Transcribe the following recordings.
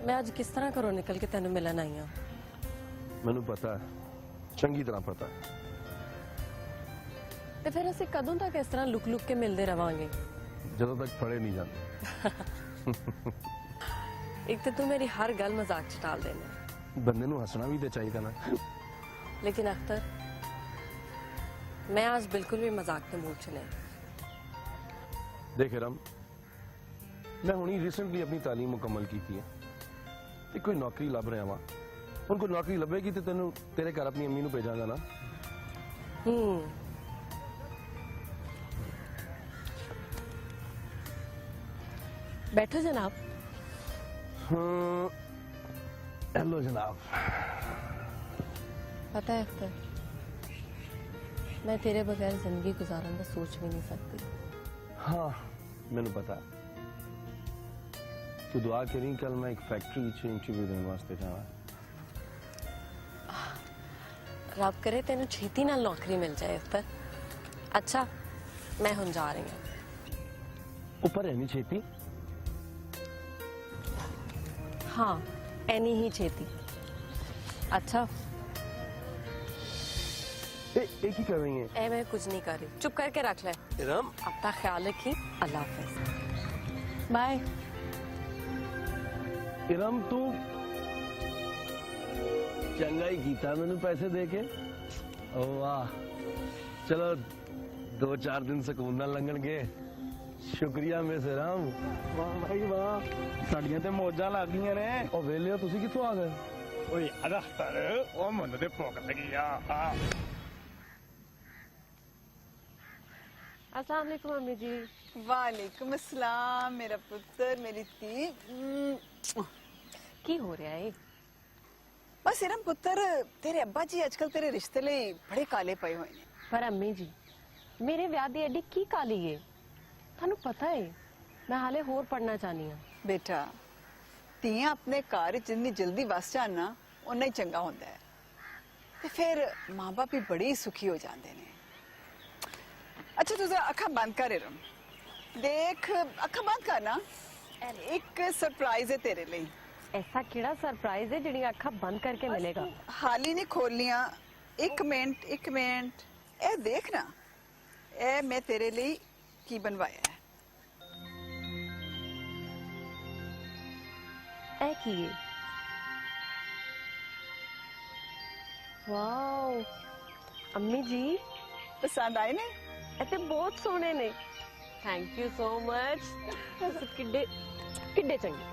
मैं आज किस तरह घरों निकल के तेन मिलन आई हाँ। मैनू पता है, चंगी तरह पता है। तो फिर असं कदों तक इस तरह लुक लुक के मिलते रवांगे जदों तक फड़े नहीं जाते। एक तो तू मेरी हर गल मजाक च टाल देना। बंदे नू हसना भी तो चाहिए ना। लेकिन अख्तर मैं आज बिल्कुल भी मजाक के मूड च नहीं। देख रम, मैं हुणी रिसेंटली अपनी तालीम मुकम्मल की है ते कोई नौकरी लभ रहा वा। हुण कोई नौकरी लभेगी तो तेनू तेरे घर अपनी अम्मी नू भेजांगा ना। बैठो जनाब। हेलो जनाब। पता है अख्तर, मैं तेरे बगैर जिंदगी गुजारने का सोच भी नहीं सकती। हाँ मैनू पता। तू दुआ करी, कल मैं एक फैक्ट्री इंटरव्यू देने वास्ते जाना। रब करे तेन छेती नाल नौकरी मिल जाए अख्तर। अच्छा मैं हुण जा रही हूँ। ऊपर है नहीं छेती। हाँ एनी ही छेती। अच्छा एक ही कर रही है। ए मैं कुछ नहीं कर रही, चुप करके रख ले। इरम अपना ख्याल रखी। अल्लाह हाफिज। बाय। इरम तू चंगा ही कीता मैनू पैसे दे के। ओ वाह, चलो 2-4 दिन सुकून नाल लंघण गए। शुक्रिया मिस इरम। वाह भाई वाह, साड़ियां ते मौजां लग गईयां ने। ओ वेलियो तुसी कित्थों आ गए? ओए अदख्तर ओ मन ते भुख लगी आ। अस्सलाम वालेकुम अम्मी जी। वालेकुम अस्सलाम मेरा पुत्र मेरी धी। की हो रहा है? बस इरम पुत्र, तेरे अब्बा जी आजकल तेरे रिश्ते लिए बड़े काले पए हुए ने। पर अम्मी जी मेरे ब्याह दी एडी की काली है? थानू पता है मैं हाले होर पढ़ना चाहनी हूँ। बेटा धीयां अपने घर जिन्नी जल्दी वस जान ना उन्ना ही चंगा होंदा है। ते फिर माँ बाप भी बड़े ही सुखी हो जाते हैं। अच्छा तू जरा अखा बंद कर इरम। देख अखा बंद कर ना, एक सरप्राइज है तेरे लिए। ऐसा केड़ा सरप्राइज है जिहड़ी अखा बंद करके मिलेगा? हाल ही नहीं खोलियां। एक मिनट ए देख ना, ए मैं तेरे लिए की बनवाया है। ए की है? वाओ अम्मी जी पसंद आए ने? ए ते बहुत सोहने ने। Thank you so much. किड्डे किड्डे चंगे।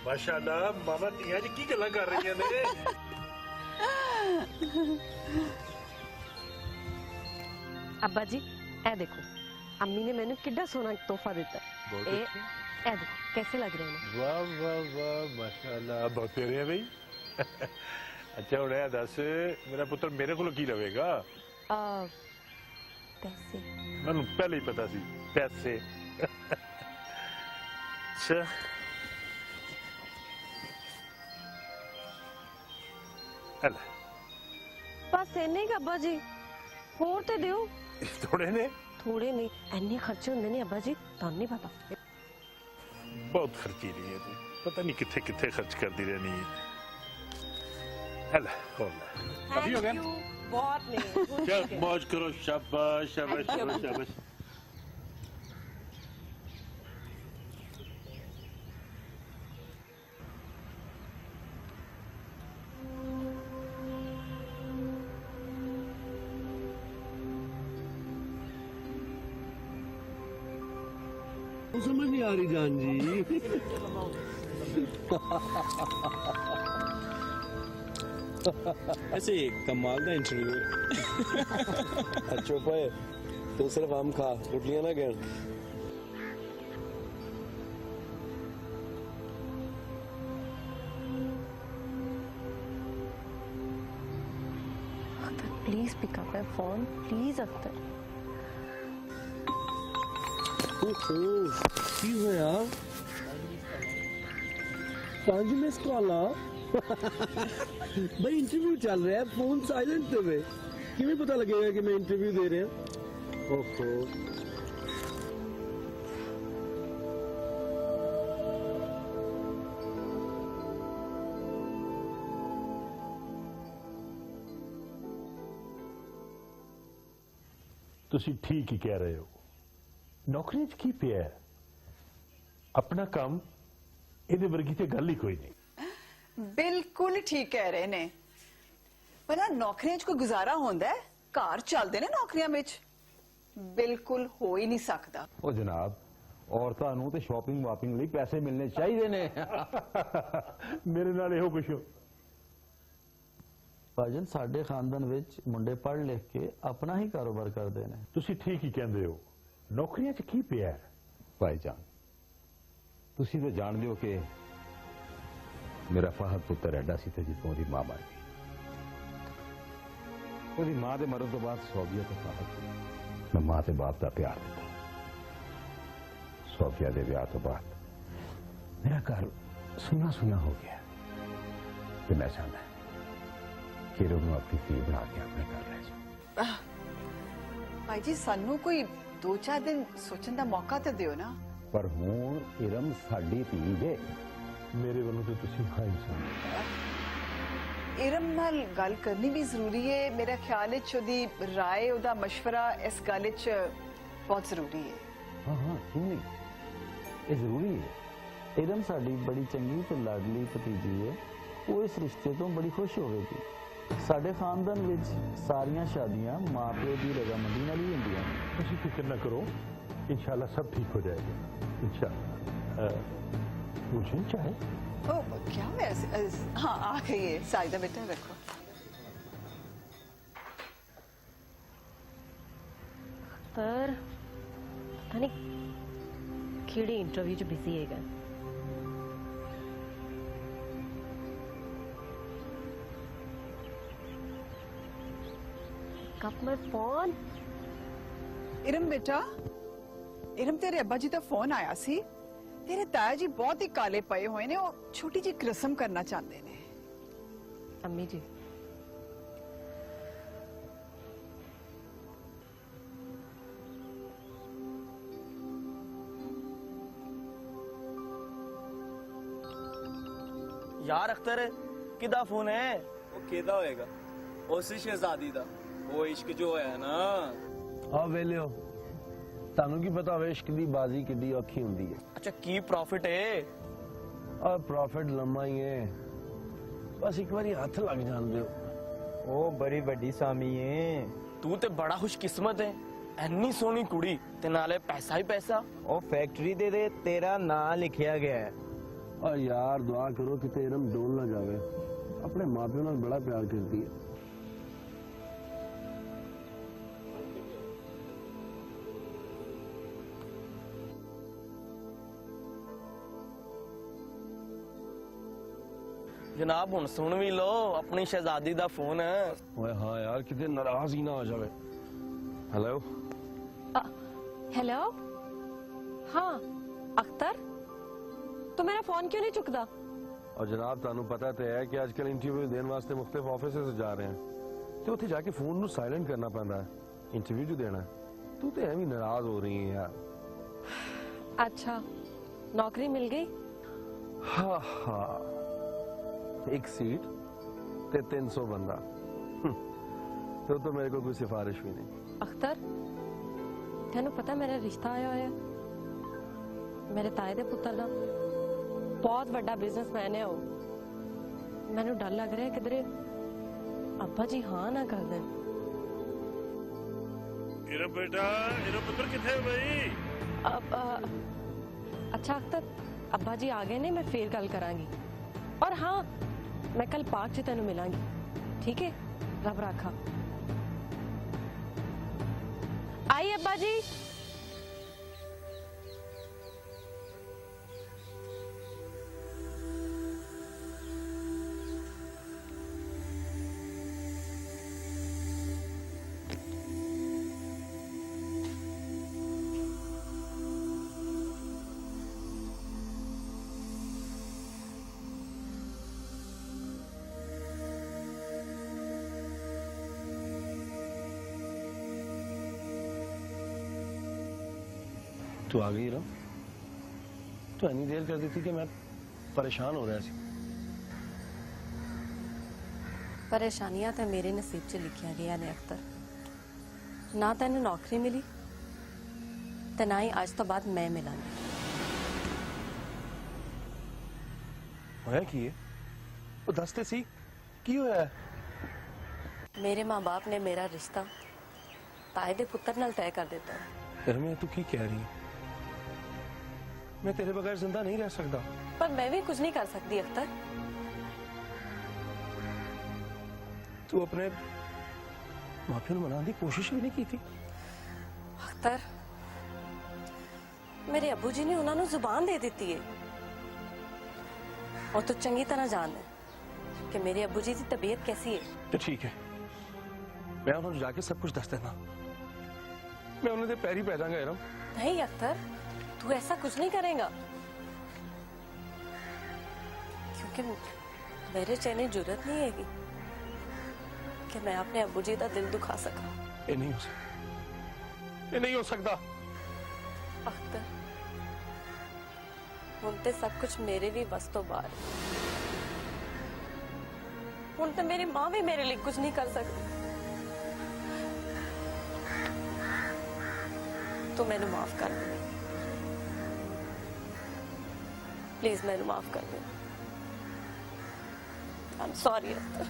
माशाल्लाह मामा धीयां जी की गल्लां कर रही ने। अब्बा जी ए देखो, अम्मी ने मैंने किड्डा सोना तोहफा दिता। ए देखो कैसे लग रहे हैं? वाह वाह वाह माशाल्लाह, बहुत प्यारे हैं भाई। अच्छा हुण ए दस मेरा पुत्र मेरे कोलों की लवेगा? पैसे। मैनू पहले ही पता सी पैसे। अच्छा अल्लाह बस इन्ने ही अब्बा जी, होर ते दियो। थोड़े ने? थोड़े नहीं, इन्ने खर्चे होंदे ने अब्बा जी, तुहानू नहीं पता। बहुत खर्ची रही है, पता नहीं किथे किथे खर्च करती रहनी है। अल्लाह काफी हो गया। बहुत नहीं। क्या मौज करो, शाबाश शाबाश शाबाश शाबाश। समझ नहीं आ रही जान जी। ऐसे कमाल का इंटरव्यू। अच्छा पे तू सिर्फ आम खा, रोटियां ना गिन। Akhtar please pick up my phone please Akhtar. की होया? 5 मिस कॉल भाई, इंटरव्यू चल रहा है, फोन साइलेंट पे वे किमें पता लगेगा कि मैं इंटरव्यू दे रहे हैं? ओहो ਤੁਸੀਂ ਠੀਕ ਹੀ ਕਹਿ ਰਹੇ ਹੋ ਨੌਕਰੀ 'ਚ ਕੀ ਪਿਆ ਹੈ? ਆਪਣਾ ਕੰਮ ਇਹਦੇ ਵਰਗੀ ਤੇ ਗੱਲ ਹੀ ਕੋਈ ਨਹੀਂ। ਬਿਲਕੁਲ ਠੀਕ ਕਹਿ ਰਹੇ ਨੇ। ਪਰ ਨੌਕਰੀਆਂ 'ਚ ਕੋਈ ਗੁਜ਼ਾਰਾ ਹੁੰਦਾ ਹੈ? ਘਰ ਚੱਲਦੇ ਨੇ ਨੌਕਰੀਆਂ ਵਿੱਚ? ਬਿਲਕੁਲ ਹੋ ਹੀ ਨਹੀਂ ਸਕਦਾ। ਉਹ ਜਨਾਬ ਔਰਤਾਂ ਨੂੰ ਤੇ ਸ਼ਾਪਿੰਗ ਵਾਪਿੰਗ ਲਈ ਪੈਸੇ ਮਿਲਣੇ ਚਾਹੀਦੇ ਨੇ। ਮੇਰੇ ਨਾਲ ਇਹੋ ਕੁਛ ਭਾਜਨ ਸਾਡੇ ਖਾਨਦਾਨ ਵਿੱਚ ਮੁੰਡੇ ਪੜ੍ਹ ਲਿਖ ਕੇ ਆਪਣਾ ਹੀ ਕਾਰੋਬਾਰ ਕਰਦੇ ਨੇ। ਤੁਸੀਂ ਠੀਕ ਹੀ ਕਹਿੰਦੇ ਹੋ ਨੌਕਰੀਆਂ 'ਚ ਕੀ ਪਿਆ ਹੈ? ਭਾਈਜਾਨ ਤੁਸੀਂ ਤਾਂ ਜਾਣਦੇ ਹੋ ਕਿ ਮੇਰਾ ਫਾਹਦ ਪੁੱਤਰ ਐਡਾ ਸੀ ਤੇ ਜਿੱਦੋਂ ਦੀ ਮਾਂ ਮਰ ਗਈ। ਉਹਦੀ ਮਾਂ ਦੇ ਮਰਨ ਤੋਂ ਬਾਅਦ ਸੋਫੀਆ ਤੇ ਫਾਹਦ ਮੈਂ ਮਾਂ ਤੇ ਬਾਪ ਦਾ ਪਿਆਰ ਦਿੱਤਾ। ਸੋਫੀਆ ਦੇ ਵਿਆਹ ਤੋਂ ਬਾਅਦ ਮੇਰਾ ਘਰ ਸੁੰਨਾ ਸੁੰਨਾ ਹੋ ਗਿਆ ਤੇ ਮੈਂ ਚਾਹੁੰਦਾ ਕਿ ਉਹਨੂੰ ਆਪਣੀ ਧੀ ਬਣਾ ਕੇ ਆਪਣੇ ਘਰ ਲੈ ਜਾਵਾਂ। ਭਾਈ ਜੀ ਸਾਨੂੰ ਕੋਈ 2-4 ਦਿਨ ਸੋਚਣ ਦਾ ਮੌਕਾ ਤਾਂ ਦਿਓ ਨਾ। ਪਰ ਹੁਣ ਇਰਮ ਸਾਡੀ ਧੀ ਜੇ। ਮੇਰੇ ਵੱਲੋਂ ਤੇ ਤੁਸੀਂ ਹਾਂ ਹੀ ਸਮਝੋ। ਇਰਮ ਨਾਲ ਗੱਲ ਕਰਨੀ ਵੀ ਜ਼ਰੂਰੀ ਹੈ। ਮੇਰਾ ਖਿਆਲ ਹੈ ਉਹਦੀ ਰਾਏ ਉਹਦਾ ਮਸ਼ਵਰਾ ਇਸ ਗੱਲ ਵਿੱਚ ਬਹੁਤ ਜ਼ਰੂਰੀ ਹੈ। ਹਾਂ ਹਾਂ ਕਿਉਂ ਨਹੀਂ, ਇਹ ਜ਼ਰੂਰੀ ਹੈ। ਇਰਮ ਸਾਡੀ ਬੜੀ ਚੰਗੀ ਤੇ ਲਾਡਲੀ ਭਤੀਜੀ ਹੈ। ਉਹ ਇਸ ਰਿਸ਼ਤੇ ਤੋਂ ਬੜੀ ਖੁਸ਼ ਹੋਵੇਗੀ। ਸਾਡੇ ਖਾਨਦਾਨ ਵਿੱਚ ਸਾਰੀਆਂ ਸ਼ਾਦੀਆਂ ਮਾਪੇ ਦੀ ਰਜ਼ਾਮੰਦੀ ਨਾਲ ਹੀ ਹੁੰਦੀਆਂ ਨੇ। ਤੁਸੀਂ ਫਿਕਰ ਨਾ ਕਰੋ इंशाल्लाह सब ठीक हो जाएगा इंशाल्लाह। मुझे चाहे ओह क्या मैं हाँ आ गई है। साइदा बेटा रखो। पर पता नहीं केड़े इंटरव्यू च बिजी है। कप में फोन। इरम बेटा, इरम तेरे अब्बा जी का फोन आया सी। तेरे ताया जी बहुत ही काले पए हुए ने। वो छोटी जी रस्म करना चाहते ने। अम्मी जी यार अख्तर किदा फोन है? वो केदा होएगा? उसी शहजादी दा। वो इश्क जो है ना। आ वेले हो तानू की पता होवे इश्क दी बाजी किड्डी औखी हुंदी है। अच्छा की प्रॉफिट है? और प्रॉफिट लम्मा ही है, बस एक बारी हाथ लग जान दो। ओ बड़ी बड़ी सामी है। तू ते बड़ा खुशकिस्मत है। एनी सोनी कुड़ी ते नाले पैसा ही पैसा। ओ फैक्ट्री दे तेरा नाम लिखिया गया है। और यार दुआ करो कि इरम डोल ना जावे। अपने माँ प्यो नाल बड़ा प्यार करती है। जनाब हुन सुन भी लो अपनी शहजादी दा फोन है। ओए हाँ यार कितने नाराज ही ना हो जावे। Hello hello. हाँ अख्तर तो मेरा फोन क्यों नहीं चुकदा? और जनाब तानू पता तो है कि आजकल इंटरव्यू देने वास्ते मुख्तलिफ ऑफिस जा रहे हैं तो उत्थे जाके फोन नू साइलेंट करना पैंदा है। इंटरव्यू जो देना है। तू तो एवं नाराज हो रही है यार। अच्छा नौकरी मिल गई? हाँ हाँ एक सीट ते 300 बंदा। तो मेरे को कोई सिफारिश भी नहीं। अख्तर तेनू पता मेरा रिश्ता आया होया मेरे ताए दे पुत्तर दा। बहुत बड़ा बिजनेसमैन है वो। मैनू डर लग रहा है किधरे अब्बा जी हाँ ना कर दें। इरम बेटा इरम पुत्र किथे है भाई? अच्छा अख्तर अब्बा जी आ गए ने मैं फिर गल करांगी। और हाँ मैं कल पार्क च तेनू मिलांगी। ठीक है रब राखा। आई अब्बा जी। तू आ गई रहा तो इतनी देर कर दी थी कि मैं परेशान हो रहा सी। परेशानियां तो मेरे नसीब च लिखिया गया ने अख्तर। ਨਾ ਤੈਨੂੰ ਨੌਕਰੀ ਮਿਲੀ ਤੇ ਨਾ ਹੀ ਅੱਜ ਤੋਂ ਬਾਅਦ ਮੈਂ ਮਿਲਾਂਗੀ। ਹੋਇਆ ਕੀ ਹੈ? ਉਹ ਦੱਸਦੇ ਸੀ ਕੀ ਹੋਇਆ ਹੈ? ਮੇਰੇ ਮਾਂ-ਬਾਪ ਨੇ ਮੇਰਾ ਰਿਸ਼ਤਾ ਤਾਏ ਦੇ ਪੁੱਤਰ ਨਾਲ ਤੈਅ ਕਰ ਦਿੱਤਾ ਹੈ। ਰਮਿਆ ਤੂੰ ਕੀ ਕਹਿ ਰਹੀ ਹੈ? ਮੈਂ ਤੇਰੇ ਬਗੈਰ ਜ਼ਿੰਦਾ ਨਹੀਂ ਰਹਿ ਸਕਦਾ। ਪਰ ਮੈਂ ਵੀ ਕੁਝ ਨਹੀਂ ਕਰ ਸਕਦੀ ਅਖਤਰ। ਤੂੰ ਆਪਣੇ ਮਾਪਿਆਂ ਨੂੰ ਮਨਾਉਣ ਦੀ ਕੋਸ਼ਿਸ਼ ਵੀ ਨਹੀਂ ਕੀਤੀ। ਅਖਤਰ ਮੇਰੇ ਅੱਬੂ ਜੀ ਨੇ ਉਹਨਾਂ ਨੂੰ ਜ਼ੁਬਾਨ ਦੇ ਦਿੱਤੀ ਹੈ। और तो चंगी तरह जान है कि मेरे अब्बू जी की तबीयत कैसी है। तो ठीक है, मैं उन्होंने जाके सब कुछ दस देना। मैं उन्हें पैर ही पै जाऊंगा इरम। नहीं अख्तर, तू ऐसा कुछ नहीं करेगा क्योंकि मेरे चैने जुर्रत नहीं हैगी कि मैं अपने अब्बू जी का दिल दुखा सका। ये नहीं हो सकता, ये नहीं हो सकता। अख्तर ਹੁਣ ਤੇ ਸਭ ਕੁਝ ਮੇਰੇ ਵੀ ਬਸ ਤੋਂ ਬਾਹਰ ਹੈ। ਹੁਣ ਤੇ ਮੇਰੀ ਮਾਂ ਵੀ ਮੇਰੇ ਲਈ ਕੁਝ ਨਹੀਂ ਕਰ ਸਕਦੀ। ਤੂੰ ਮੈਨੂੰ ਮਾਫ ਕਰ ਦੇ ਪਲੀਜ਼, ਮੈਨੂੰ ਮਾਫ ਕਰ ਦੇ। ਆਮ ਸੌਰੀ ਅਖਤਰ।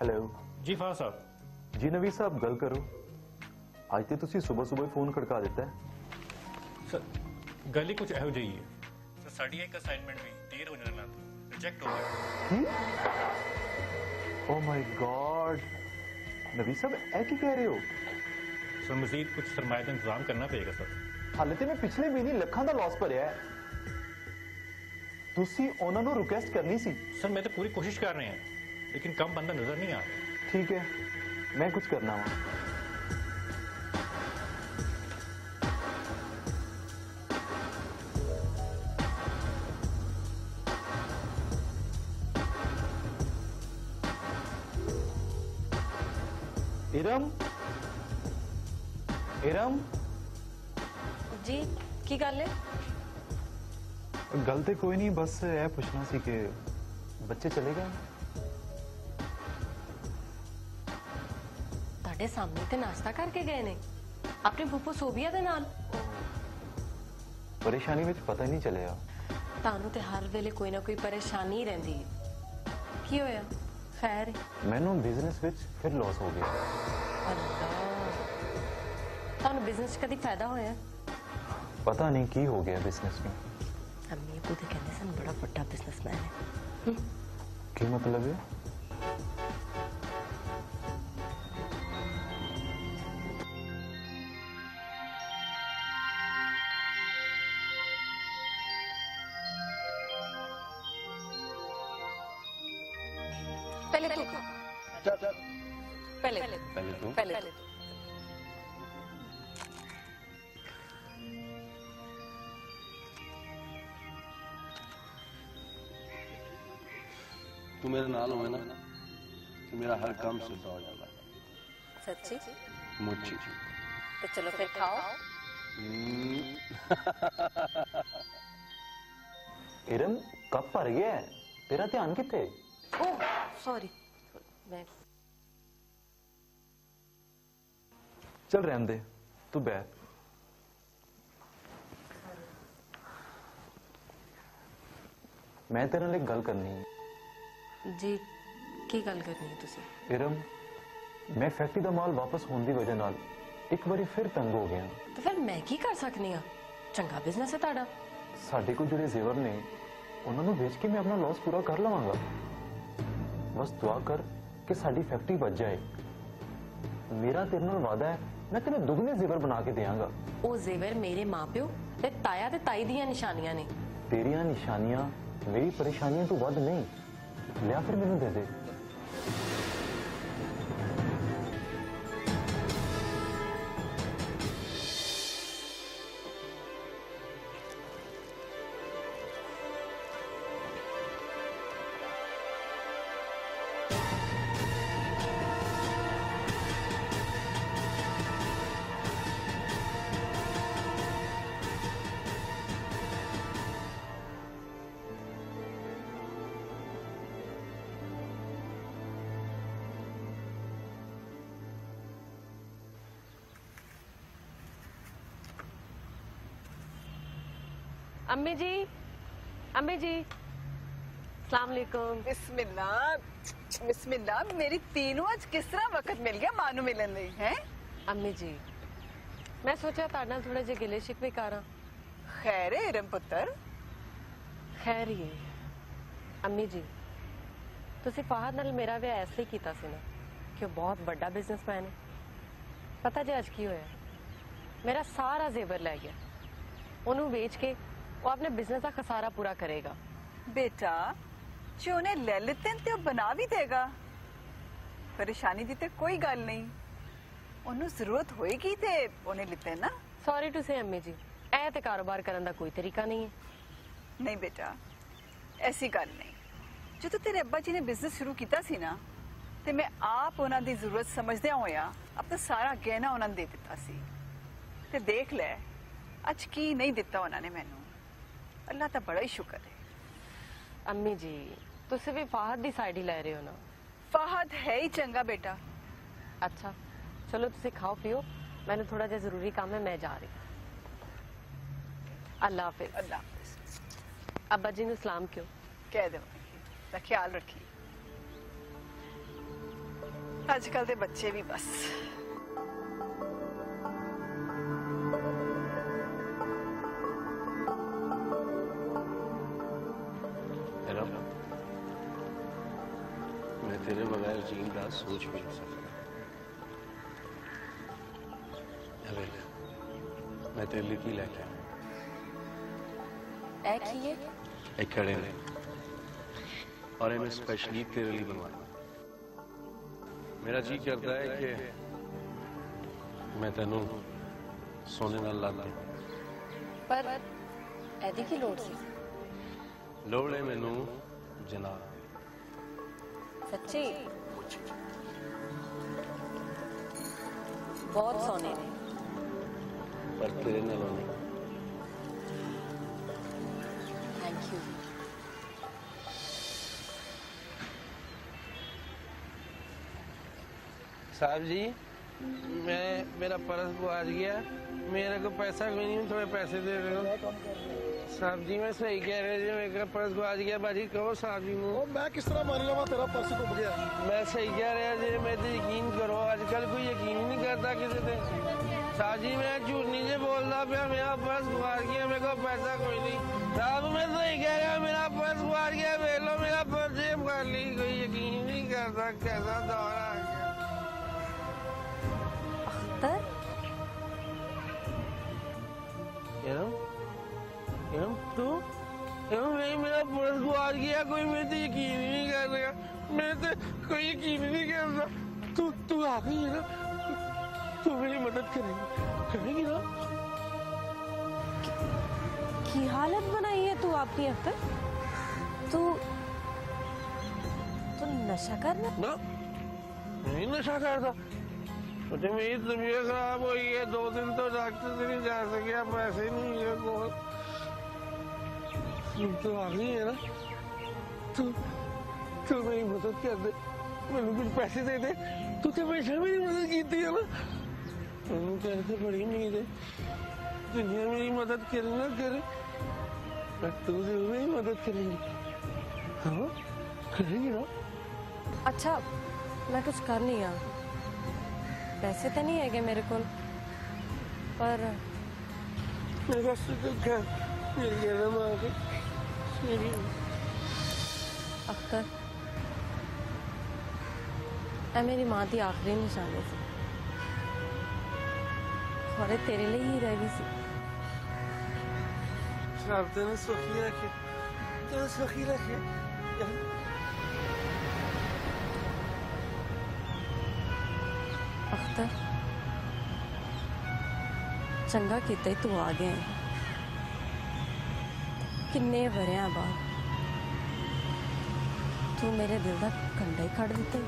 ਹੈਲੋ ਜੀ ਫਾਦਰ ਸਾਹਿਬ। ਜੀ ਨਵੀਂ ਸਾਹਿਬ ਗੱਲ ਕਰੋ। ਅੱਜ ਤੇ ਤੁਸੀਂ ਸਵੇਰ ਫੋਨ ਖੜਕਾ ਦਿੱਤਾ ਹੈ। ਸਰ ਗੱਲ ਹੀ ਕੁਝ ਇਹੋ ਜਿਹੀ ਹੈ ਸਰ, ਸਾਡੀ ਇੱਕ ਅਸਾਈਨਮੈਂਟ ਵੀ ਦੇਰ ਹੋ ਜਾਣ ਨਾਲ ਰਿਜੈਕਟ ਹੋ ਗਈ। ਕੀ? ਓ ਮਾਈ ਗॉड ਨਵੀਂ ਸਾਹਿਬ ਇਹ ਕੀ ਕਹਿ ਰਹੇ ਹੋ? ਸਰ ਮਜ਼ੀਦ ਕੁਝ ਸਰਮਾਏ ਦਾ ਇੰਤਜ਼ਾਮ ਕਰਨਾ ਪਏਗਾ ਸਰ। ਹਾਲੇ ਤੇ ਮੈਂ ਪਿਛਲੇ ਮਹੀਨੇ ਲੱਖਾਂ ਦਾ ਲਾਸ ਭਰਿਆ ਹੈ। ਤੁਸੀਂ ਉਹਨਾਂ ਨੂੰ ਰਿਕੁਐਸਟ ਕਰਨੀ ਸੀ। ਸਰ ਮੈਂ ਤਾਂ ਪੂਰੀ ਕੋਸ਼ਿਸ਼ ਕਰ ਰਿਹਾ ਹਾਂ लेकिन कम बंदा नजर नहीं आ रहा। ठीक है, मैं कुछ करना वा। इरम इरम जी की गल है? गल तो कोई नहीं, बस यह पूछना सी कि बच्चे चले गए। ਤੁਹਾਡੇ ਸਾਹਮਣੇ ਤੇ ਨਾਸ਼ਤਾ ਕਰਕੇ ਗਏ ਨੇ ਆਪਣੀ ਫੁੱਫੂ ਸੋਬੀਆ ਦੇ ਨਾਲ। ਪਰੇਸ਼ਾਨੀ ਵਿੱਚ ਪਤਾ ਹੀ ਨਹੀਂ ਚੱਲਿਆ। ਤੁਹਾਨੂੰ ਤੇ ਹਰ ਵੇਲੇ ਕੋਈ ਨਾ ਕੋਈ ਪਰੇਸ਼ਾਨੀ ਰਹਿੰਦੀ ਹੈ। ਕੀ ਹੋਇਆ? ਖੈਰ ਮੈਨੂੰ ਬਿਜ਼ਨਸ ਵਿੱਚ ਫਿਰ ਲਾਸ ਹੋ ਗਿਆ। ਅੱਲਾ, ਤੁਹਾਨੂੰ ਬਿਜ਼ਨਸ ਕਦੀ ਫਾਇਦਾ ਹੋਇਆ? ਪਤਾ ਨਹੀਂ ਕੀ ਹੋ ਗਿਆ ਬਿਜ਼ਨਸ ਨੂੰ। ਅੰਮੀ ਅਬੂ ਤੇ ਕਹਿੰਦੇ ਸਨ ਬੜਾ ਵੱਡਾ ਬਿਜ਼ਨਸਮੈਨ ਹੈ। ਕੀ ਮਤਲਬ ਹੈ? पहले तू पहले तू पहले तू मेरे नाल होवे ना तो मेरा हर काम सिद्ध हो जाता है। सच्ची? मुझे तो चलो फिर खाओ। इरम कप भर गया है, तेरा ध्यान किथे? ओह सॉरी, मैं चल रहने दे, तू बैठ। मैं तेरे नाल एक गल करनी है। जी की गल करनी है तुसी? इरम मैं फैक्ट्री का माल वापस होने की वजह नाल एक बारी फिर तंग हो गया। तो फिर मैं की कर सकनी हाँ? चंगा बिजनेस है ताड़ा। साडे को जिहड़े जेवर ने उन्होंने बेच के मैं अपना लॉस पूरा कर लवांगा। बस दुआ कर कि साडी फैक्ट्री बच जाए। मेरा तेरे नाल वादा है, मैं तेरे दुगने जेवर बना के देंगा। ओ जेवर मेरे माँ प्यो ते ताया ते ताई दियां निशानियां ने। तेरियां निशानियां मेरी परेशानियों तो वध नहीं। लिया फिर मैनू दे दे। अम्मी जी, अम्मी जी, अस्सलाम वालेकुम। बिस्मिल्लाह बिस्मिल्लाह। मेरी तीनों आज किस तरह वक्त मिल गया मानू मिलन लई है? अम्मी जी मैं सोचा ताड़े नाल थोड़े जे गिले शिकवे करा। खैर है इरम पुत्र? खैर ही अम्मी जी तुसी फहद नाल मेरा विआह इसलिए कीता सी ना कि वो बहुत बड़ा बिजनेसमैन है। पता जे अज की होया? मेरा सारा जेवर लै गया। उन्होंने बेच के वो अपने बिजनेस का खसारा पूरा करेगा। बेटा जो उन्हें ले लेते हैं तो बना भी देगा। परेशानी दी ते कोई गल नहीं। उन्हें जरूरत होएगी ते उन्हें लेते ना। सॉरी टू से अम्मी जी ऐ ते कारोबार करने का कोई तरीका नहीं है। नहीं बेटा ऐसी गल नहीं। जो तो तेरे अब्बा जी ने बिजनेस शुरू किया सी ना ते मैं आप उन्हां दी जरूरत समझदे होया अपना सारा गहना उन्हां दे दिता सी। ते देख ले अज की नहीं दिता उन्होंने मैनू। अल्लाह का बड़ा ही शुक्र है। अम्मी जी तुसी भी फहद दी साइड ही ले रहे हो ना? फहद है ही चंगा बेटा। अच्छा चलो तुसी खाओ पियो, मैंने थोड़ा जा जरूरी काम है, मैं जा रही। अल्लाह हाफिज। अल्लाह हाफिज। अब्बा जी ने सलाम क्यों कह दे, ख्याल रखी। आजकल के बच्चे भी बस। मैं तेरे बगैर जीने का सोच भी नहीं सकता। मैं तेरे लिए की लेके एक खड़े ने और मैं स्पेशली तेरे लिए बनवाया। मेरा जी करता है कि मैं तेनू सोने नाल ला दूं, पर एदी की लोड़ सी? लोड़ है मैनू जनाब। सच्ची? बहुत सोने ने पर तेरे नालों नहीं। Thank you. साहब जी मेरा पर्स गुआच गया, मेरे को पैसा कोई नहीं, थोड़े पैसे दे रहे हो। साहब जी मैं सही कह रहे जी, मेरा पर्स गुआच गया। बाजी कहो साहब जी को। मैं किस तरह मान लवा तेरा पर्स गुम गया? मैं सही कह रहा जी, मैं तो यकीन करो आजकल कोई यकीन ही नहीं करता किसी पे। साहब जी मैं झूठ नहीं जी बोलता पाया, मेरा पर्स गुआच गया, मेरे को पैसा कोई नहीं। साहब मैं सही कह रहा, मेरा पर्स गुआच गया, देख लो मेरा पर्स जेब खाली, कोई यकीन नहीं करता। कैसा दौर आ गया। तू नहीं, मेरा पर्स गुआच गया, कोई मेरे तो यकीन ही नहीं कर रहा, मेरे तो कोई यकीन ही नहीं करता। तू आ गई है ना, तू मेरी मदद करेगी ना? की हालत बनाई है तू आपकी अख्तर? तू नशा करना? ना नहीं नशा करता, मुझे मेरी तबीयत खराब हुई है 2 दिन तो डॉक्टर से नहीं जा सके पैसे नहीं है कोल तो आ गई है ना तो मेरी मदद कर दे मैंने कुछ पैसे दे दे तू तो हमेशा मेरी मदद की थी है ना मैंने तेरे से बड़ी उम्मीद है दुनिया मेरी मदद करे ना करे मैं तू जरूर मेरी मदद करेंगी हाँ करेगी ना अच्छा मैं कुछ कर नहीं आ पैसे तो नहीं है मेरे को पर मेरा सुख मिल गया ना माँ के अख्तर ए मेरी माँ की आखिरी निशानी सी और तेरे लिए ही रह गई सी रब तेन सुखी रखे तेन सुखी रखे अख्तर चंगा किता तू आ गया किन्ने वरियां बाद तू मेरे दिल का कंडा ही कट दिता